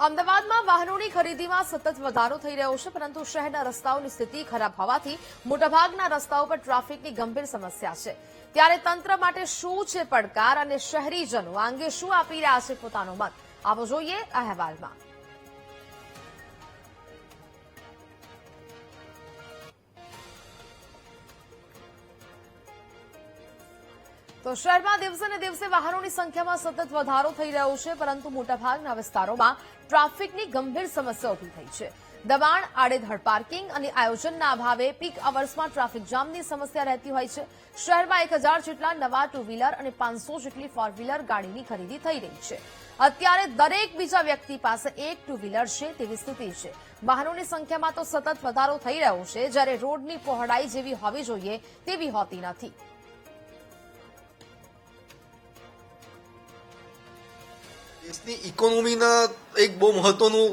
અમદાવાદમાં વાહનોની ખરીદીમાં સતત વધારો થઈ રહ્યો છે, પરંતુ શહેરના રસ્તાઓની સ્થિતિ ખરાબ હોવાથી મોટાભાગના રસ્તાઓ પર ટ્રાફિકની ગંભીર સમસ્યા છે। ત્યારે તંત્ર માટે શું છે પડકાર અને શહેરીજનો આ અંગે શું આપી રહ્યા છે પોતાનો મત, આવો જોઈએ આ અહેવાલમાં। તો શહેરમાં દિવસે ને દિવસે વાહનોની સંખ્યામાં સતત વધારો થઈ રહ્યો છે, પરંતુ મોટાભાગના વિસ્તારોમાં ટ્રાફિકની ગંભીર સમસ્યા ઉભી થઈ છે। દબાણ, આડેધડ પાર્કિંગ અને આયોજનના અભાવે પીક અવર્સમાં ટ્રાફિક જામની સમસ્યા રહેતી હોય છે। શહેરમાં 1000 જેટલા નવા ટુ વ્હીલર અને 500 જેટલી ફોર વ્હીલર ગાડીની ખરીદી થઈ રહી છે। અત્યારે દરેક બીજા વ્યક્તિ પાસે એક ટુ વ્હીલર છે તેવી સ્થિતિ છે। વાહનોની સંખ્યામાં તો સતત વધારો થઈ રહ્યો છે, જ્યારે રોડની પહોળાઈ જેવી હોવી જોઈએ તેવી હોતી નથી। દેશની ઇકોનોમીના એક બહુ મહત્વનું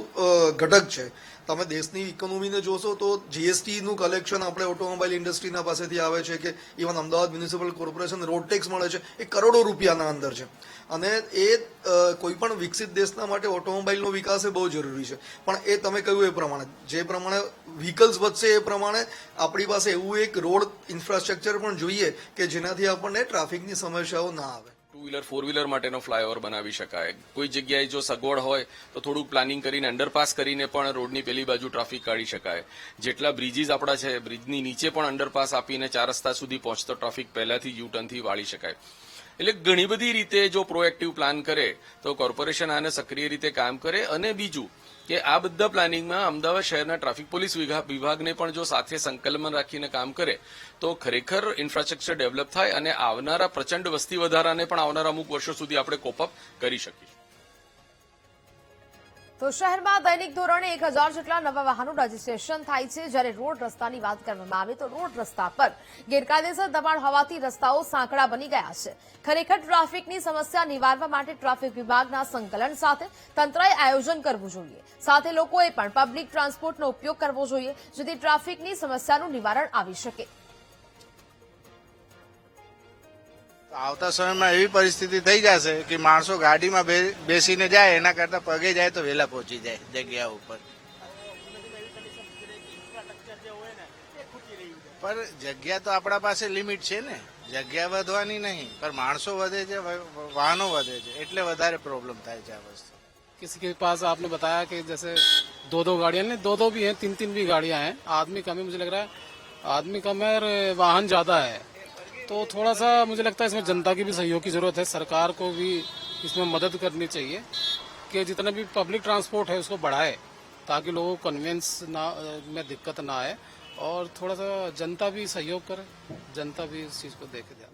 ઘટક છે। તમે દેશની ઇકોનોમીને જોશો તો જીએસટીનું કલેક્શન આપણે ઓટોમોબાઈલ ઇન્ડસ્ટ્રીના પાસેથી આવે છે કે even Ahmedabad municipal corporation road tax મળે છે એ કરોડો રૂપિયાના અંદર છે। અને એ કોઈ પણ વિકસિત દેશના માટે ઓટોમોબાઈલનો વિકાસ એ બહુ જરૂરી છે। પણ એ તમે કહ્યું એ પ્રમાણે જે પ્રમાણે વ્હીકલ્સ વધશે એ પ્રમાણે આપણી પાસે એવું એક રોડ ઇન્ફ્રાસ્ટ્રક્ચર પણ જોઈએ કે જેનાથી આપણને ટ્રાફિકની સમસ્યાઓ ના આવે। ટુ વ્હીલર ફોર વ્હીલર માટેનો ફ્લાયઓવર બનાવી શકાય। કોઈ જગ્યાએ જો સગવડ હોય તો થોડુંક પ્લાનિંગ કરીને અંડરપાસ કરીને પણ રોડની પેલી બાજુ ટ્રાફિક કાઢી શકાય। જેટલા બ્રિજીસ આપણા છે બ્રિજની નીચે પણ અંડરપાસ આપીને 4 રસ્તા સુધી પહોંચતો ટ્રાફિક પહેલાથી યુ ટર્નથી વાળી શકાય। એટલે ઘણી બધી રીતે જો પ્રોએક્ટિવ પ્લાન કરે તો કોર્પોરેશન આને સક્રિય રીતે કામ કરે। અને બીજું કે આ બધા પ્લાનિંગમાં અમદાવાદ શહેરના ટ્રાફિક પોલીસ વિભાગને પણ જો સાથે સંકલન રાખીને કામ કરે તો ખરેખર ઇન્ફ્રાસ્ટ્રક્ચર ડેવલપ થાય અને આવનારા પ્રચંડ વસ્તી વધારાને પણ આવનારા અમુક વર્ષો સુધી આપણે કોપઅપ કરી શકીશું। તો શહેરમાં દૈનિક ધોરણે 1000 જેટલા નવા વાહનો રજીસ્ટ્રેશન થાય છે, જ્યારે રોડ રસ્તાની વાત કરવામાં આવે તો રોડ રસ્તા પર ગેરકાયદેસર દબાણ હોવાથી રસ્તાઓ સાંકડા બની ગયા છે। ખરેખર ટ્રાફિકની સમસ્યા નિવારવા માટે ટ્રાફિક વિભાગના સંકલન સાથે તંત્રએ આયોજન કરવું જોઈએ। સાથે લોકોએ પણ પબ્લિક ટ્રાન્સપોર્ટનો ઉપયોગ કરવો જોઈએ, જેથી ટ્રાફિકની સમસ્યાનું નિવારણ આવી શકે। આવતા સમયમાં એવી પરિસ્થિતિ થઈ જશે કે માણસો ગાડીમાં બેસીને જાય એના કરતા પગે જાય તો વહેલા પહોંચી જાય જગ્યા ઉપર। પણ જગ્યા તો આપણા પાસે લિમિટ છે ને, જગ્યા વધવાની નહીં, પણ માણસો વધે છે, વાહનો વધે છે, એટલે વધારે પ્રોબ્લેમ થાય છે આ વસ્તુ। किसी के पास आपने बताया कि जैसे 2-2 गाड़ियां नहीं, 2-2 भी हैं, 3-3 भी गाड़ियां हैं। आदमी कम है, मुझे लग रहा है आदमी कम है और वाहन ज्यादा है, तो थोड़ा सा मुझे लगता है इसमें जनता की भी सहयोग की जरूरत है। सरकार को भी इसमें मदद करनी चाहिए कि जितना भी पब्लिक ट्रांसपोर्ट है उसको बढ़ाए, ताकि लोगों को कन्वेंस में दिक्कत ना आए, और थोड़ा सा जनता भी सहयोग करे, जनता भी इस चीज को देखे ध्यान।